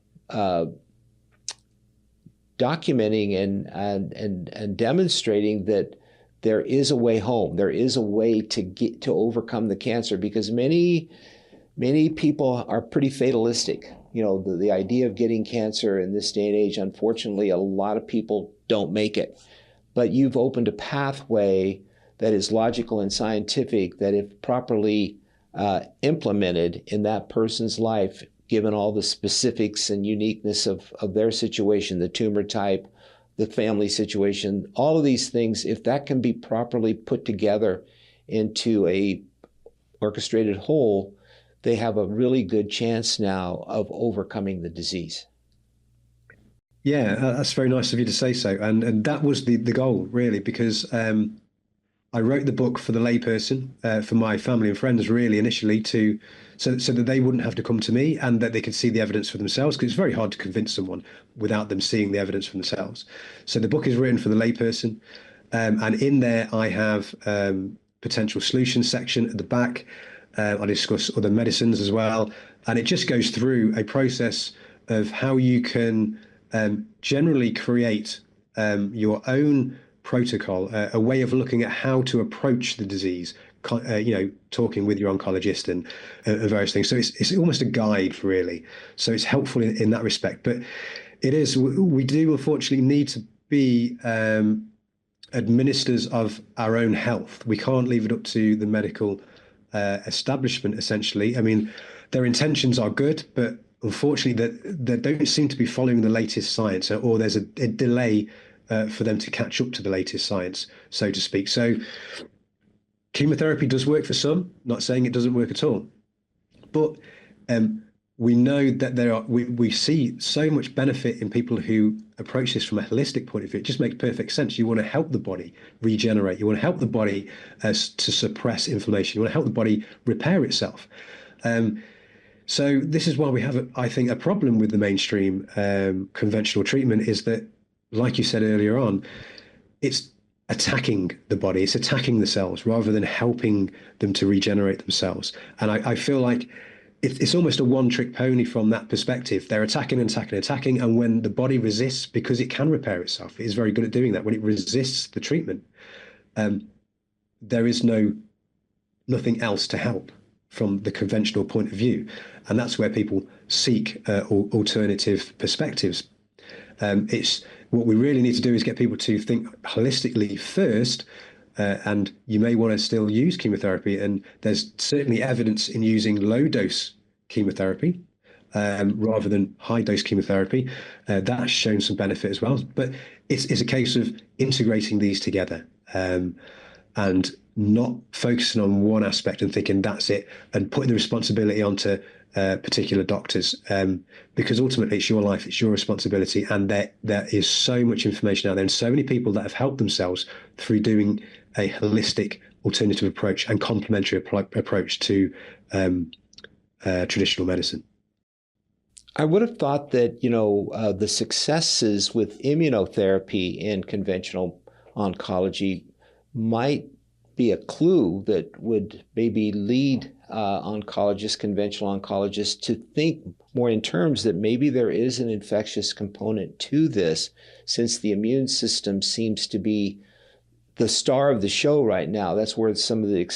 documenting and demonstrating that there is a way home. There is a way to overcome the cancer, because many people are pretty fatalistic. You know, the idea of getting cancer in this day and age, unfortunately, a lot of people don't make it. But you've opened a pathway that is logical and scientific, that if properly implemented in that person's life, given all the specifics and uniqueness of their situation, the tumor type, the family situation, all of these things, if that can be properly put together into a orchestrated whole, they have a really good chance now of overcoming the disease. Yeah, that's very nice of you to say so. And that was the goal, really, because I wrote the book for the layperson, for my family and friends, really, initially, so that they wouldn't have to come to me and that they could see the evidence for themselves, because it's very hard to convince someone without them seeing the evidence for themselves. So the book is written for the layperson, and in there I have potential solution section at the back. I discuss other medicines as well, and it just goes through a process of how you can generally create your own protocol, a way of looking at how to approach the disease, talking with your oncologist and various things. So it's almost a guide, really. So it's helpful in that respect. But we do unfortunately need to be administrators of our own health. We can't leave it up to the medical establishment, essentially. I mean, their intentions are good, but unfortunately, they don't seem to be following the latest science, or there's a delay for them to catch up to the latest science, so to speak. So chemotherapy does work for some, not saying it doesn't work at all. But we know that we see so much benefit in people who approach this from a holistic point of view. It just makes perfect sense. You want to help the body regenerate. You want to help the body to suppress inflammation. You want to help the body repair itself. So this is why we have, I think, a problem with the mainstream conventional treatment, is that, like you said earlier on, it's attacking the body, it's attacking the cells rather than helping them to regenerate themselves. And I feel like it's almost a one-trick pony from that perspective. They're attacking and attacking and attacking, and when the body resists, because it can repair itself, it is very good at doing that. When it resists the treatment, there is nothing else to help from the conventional point of view. And that's where people seek alternative perspectives. It's what we really need to do is get people to think holistically first, and you may want to still use chemotherapy. And there's certainly evidence in using low-dose chemotherapy rather than high-dose chemotherapy. That's shown some benefit as well. But it's a case of integrating these together and not focusing on one aspect and thinking that's it, and putting the responsibility onto particular doctors, because ultimately it's your life, it's your responsibility, and there is so much information out there and so many people that have helped themselves through doing a holistic alternative approach and complementary approach to traditional medicine. I would have thought that, the successes with immunotherapy in conventional oncology might be a clue that would maybe lead conventional oncologists, to think more in terms that maybe there is an infectious component to this, since the immune system seems to be the star of the show right now. That's where some of the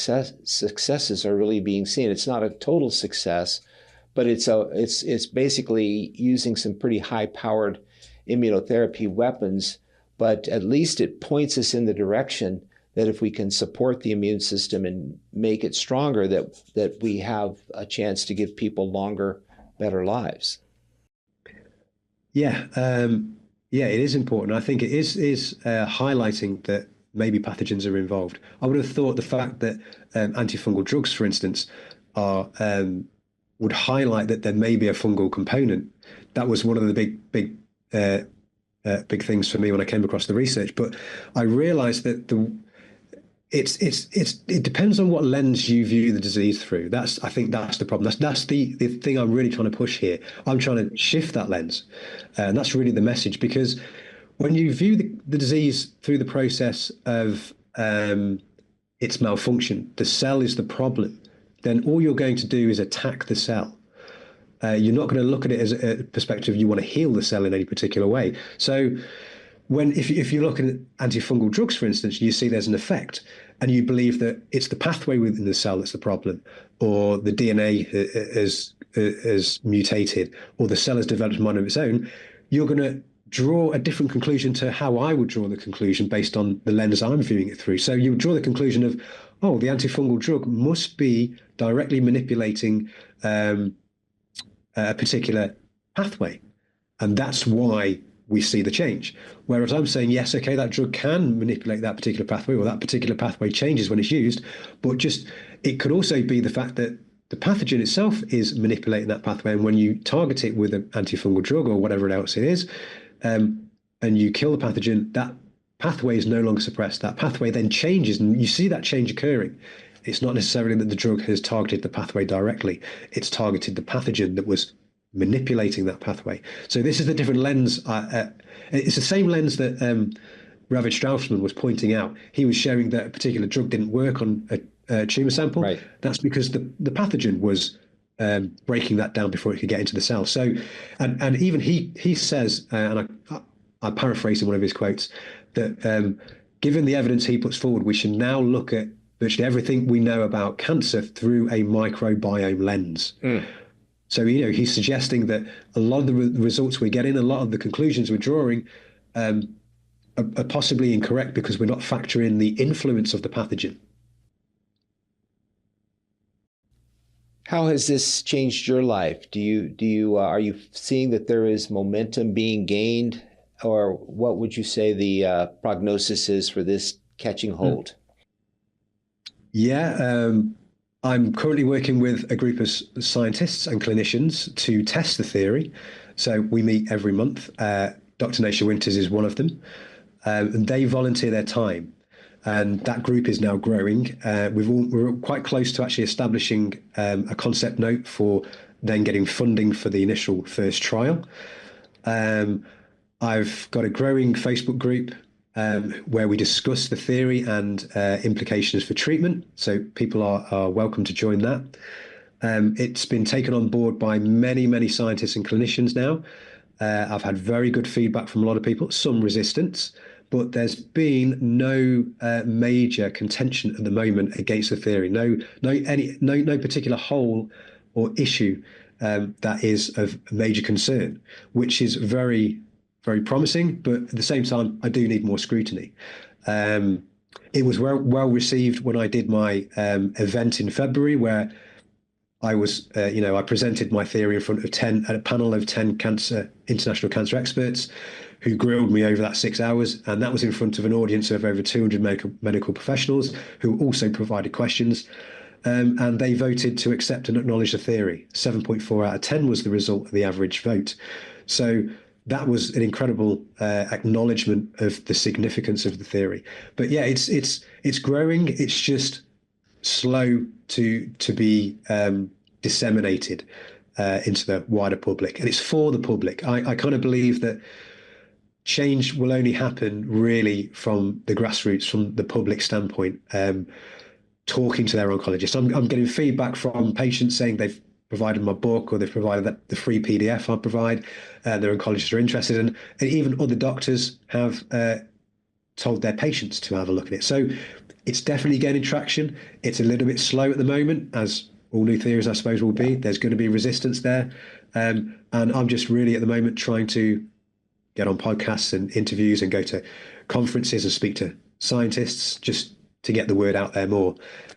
successes are really being seen. It's not a total success, but it's basically using some pretty high-powered immunotherapy weapons, but at least it points us in the direction that if we can support the immune system and make it stronger, that we have a chance to give people longer, better lives. Yeah, it is important. I think it is highlighting that maybe pathogens are involved. I would have thought the fact that antifungal drugs, for instance, are would highlight that there may be a fungal component. That was one of the big things for me when I came across the research. But I realized that it depends on what lens you view the disease through. I think that's the problem. That's the thing I'm really trying to push here. I'm trying to shift that lens, and that's really the message. Because when you view the disease through the process of its malfunction, the cell is the problem, then all you're going to do is attack the cell. You're not going to look at it as a perspective you want to heal the cell in any particular way. So if you're looking at antifungal drugs, for instance, you see there's an effect and you believe that it's the pathway within the cell that's the problem, or the DNA has mutated, or the cell has developed a mind of its own, you're going to draw a different conclusion to how I would draw the conclusion based on the lens I'm viewing it through. So you would draw the conclusion of, oh, the antifungal drug must be directly manipulating a particular pathway. And that's why we see the change. Whereas I'm saying, yes, okay, that drug can manipulate that particular pathway, or that particular pathway changes when it's used, but just it could also be the fact that the pathogen itself is manipulating that pathway. And when you target it with an antifungal drug or whatever else it is, and you kill the pathogen, that pathway is no longer suppressed. That pathway then changes, and you see that change occurring. It's not necessarily that the drug has targeted the pathway directly. It's targeted the pathogen that was manipulating that pathway. So this is the different lens. It's the same lens that Ravid Straussman was pointing out. He was showing that a particular drug didn't work on a tumor sample. Right. That's because the pathogen was breaking that down before it could get into the cell. So, and even he says, and I'm paraphrasing one of his quotes, that given the evidence he puts forward, we should now look at virtually everything we know about cancer through a microbiome lens. So, he's suggesting that a lot of the results we're getting, a lot of the conclusions we're drawing are possibly incorrect because we're not factoring the influence of the pathogen. How has this changed your life? Are you seeing that there is momentum being gained, or what would you say the prognosis is for this catching hold? Yeah, I'm currently working with a group of scientists and clinicians to test the theory. So we meet every month. Dr. Naisha Winters is one of them, and they volunteer their time. And that group is now growing. We're quite close to actually establishing a concept note for then getting funding for the initial first trial. I've got a growing Facebook group where we discuss the theory and implications for treatment. So people are welcome to join that. It's been taken on board by many, many scientists and clinicians now. I've had very good feedback from a lot of people, some resistance, but there's been no major contention at the moment against the theory. No particular hole or issue that is of major concern, which is very, very promising. But at the same time, I do need more scrutiny. It was well received when I did my event in February, where I was, I presented my theory in front of a panel of 10 international cancer experts who grilled me over that 6 hours. And that was in front of an audience of over 200 medical professionals who also provided questions. And they voted to accept and acknowledge the theory. 7.4 out of 10 was the result of the average vote. So that was an incredible acknowledgement of the significance of the theory. But yeah, it's growing. It's just slow to be disseminated into the wider public, and it's for the public. I kind of believe that change will only happen really from the grassroots, from the public standpoint, talking to their oncologists. I'm getting feedback from patients saying they've provided my book, or they've provided the free PDF I provide, their oncologists are interested in, and even other doctors have told their patients to have a look at it. So it's definitely gaining traction. It's a little bit slow at the moment, as all new theories, I suppose, will be. There's going to be resistance there. And I'm just really at the moment trying to get on podcasts and interviews and go to conferences and speak to scientists just to get the word out there more.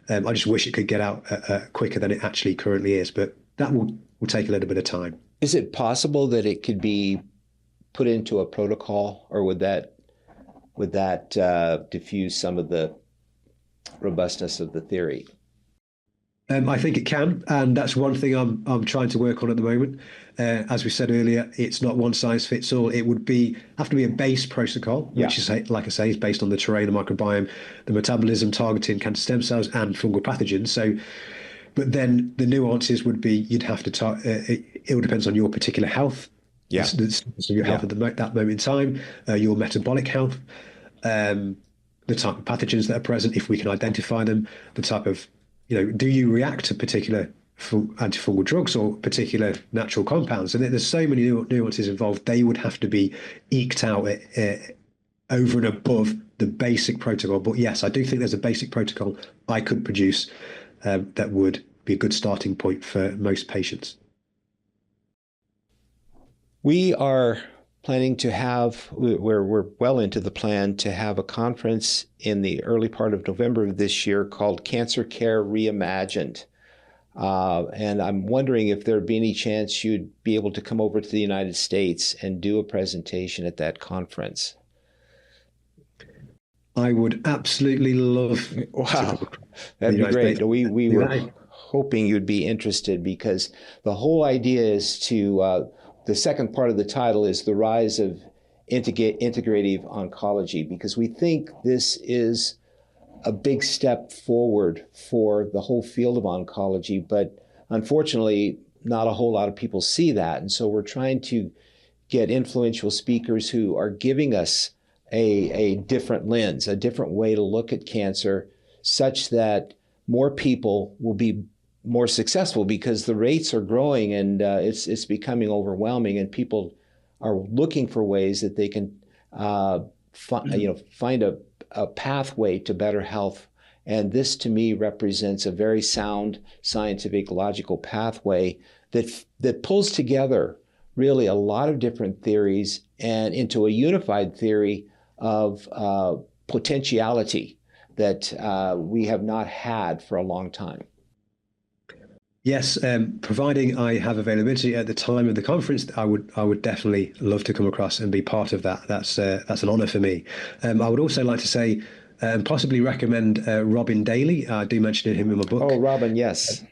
I just wish it could get out quicker than it actually currently is, but that will take a little bit of time. Is it possible that it could be put into a protocol, or would that diffuse some of the robustness of the theory? I think it can, and that's one thing I'm trying to work on at the moment. As we said earlier, it's not one size fits all. It would have to be a base protocol, which is, like I say, is based on the terrain, the microbiome, the metabolism, targeting cancer stem cells and fungal pathogens. So, but then the nuances would be you'd have to it all depends on your particular health, your health at that moment in time, your metabolic health, the type of pathogens that are present, if we can identify them, the type of, do you react to particular antifungal drugs or particular natural compounds? And there's so many nuances involved. They would have to be eked out over and above the basic protocol. But yes, I do think there's a basic protocol I could produce that would be a good starting point for most patients. We are planning to we're well into the plan to have a conference in the early part of November of this year called Cancer Care Reimagined. And I'm wondering if there'd be any chance you'd be able to come over to the United States and do a presentation at that conference. I would absolutely love. Wow, that'd be great. We were hoping you'd be interested, because the whole idea is to, the second part of the title is the rise of integrative oncology, because we think this is a big step forward for the whole field of oncology, but unfortunately, not a whole lot of people see that. And so we're trying to get influential speakers who are giving us a different lens, a different way to look at cancer, such that more people will be more successful, because the rates are growing and it's becoming overwhelming, and people are looking for ways that they can find a pathway to better health. And this, to me, represents a very sound scientific, logical pathway that pulls together really a lot of different theories and into a unified theory of potentiality that we have not had for a long time. Yes, providing I have availability at the time of the conference, I would definitely love to come across and be part of that. That's an honor for me. I would also like to say, possibly recommend Robin Daly. I do mention him in my book. Oh, Robin, yes.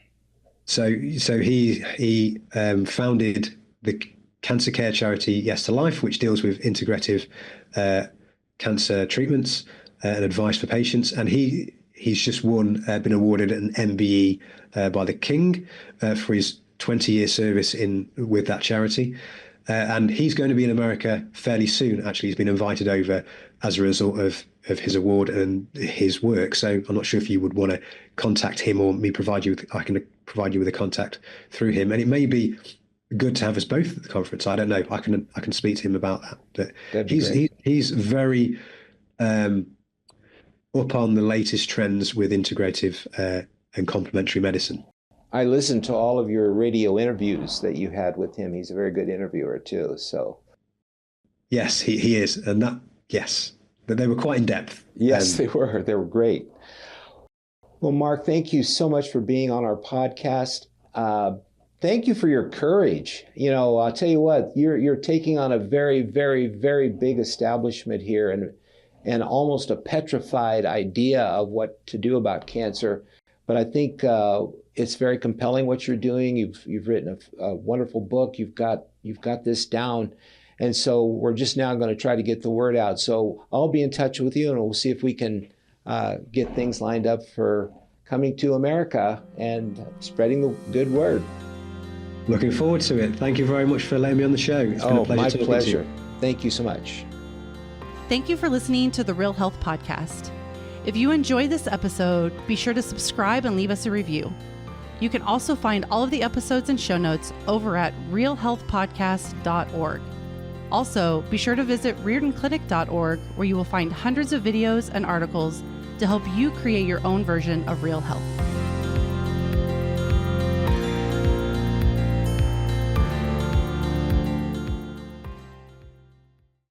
So he founded the cancer care charity Yes to Life, which deals with integrative cancer treatments and advice for patients. And he's just been awarded an MBE by the King for his 20-year service with that charity. And he's going to be in America fairly soon. Actually, he's been invited over as a result of his award and his work. So I'm not sure if you would want to contact him, or I can provide you with a contact through him. And it may be good to have us both at the conference. I don't know. I can speak to him about that. But he's very up on the latest trends with integrative and complementary medicine. I listened to all of your radio interviews that you had with him. He's a very good interviewer too. So, yes, he is, and but they were quite in depth. Yes, they were. They were great. Well, Mark, thank you so much for being on our podcast. Thank you for your courage. I'll tell you what, you're taking on a very, very, very big establishment here, and almost a petrified idea of what to do about cancer. But I think it's very compelling what you're doing. You've written a wonderful book. You've got this down. And so we're just now going to try to get the word out. So I'll be in touch with you, and we'll see if we can get things lined up for coming to America and spreading the good word. Looking forward to it. Thank you very much for letting me on the show. It's been a pleasure. My pleasure. Thank you so much. Thank you for listening to the Real Health Podcast. If you enjoyed this episode, be sure to subscribe and leave us a review. You can also find all of the episodes and show notes over at realhealthpodcast.org. Also, be sure to visit riordanclinic.org, where you will find hundreds of videos and articles to help you create your own version of real health.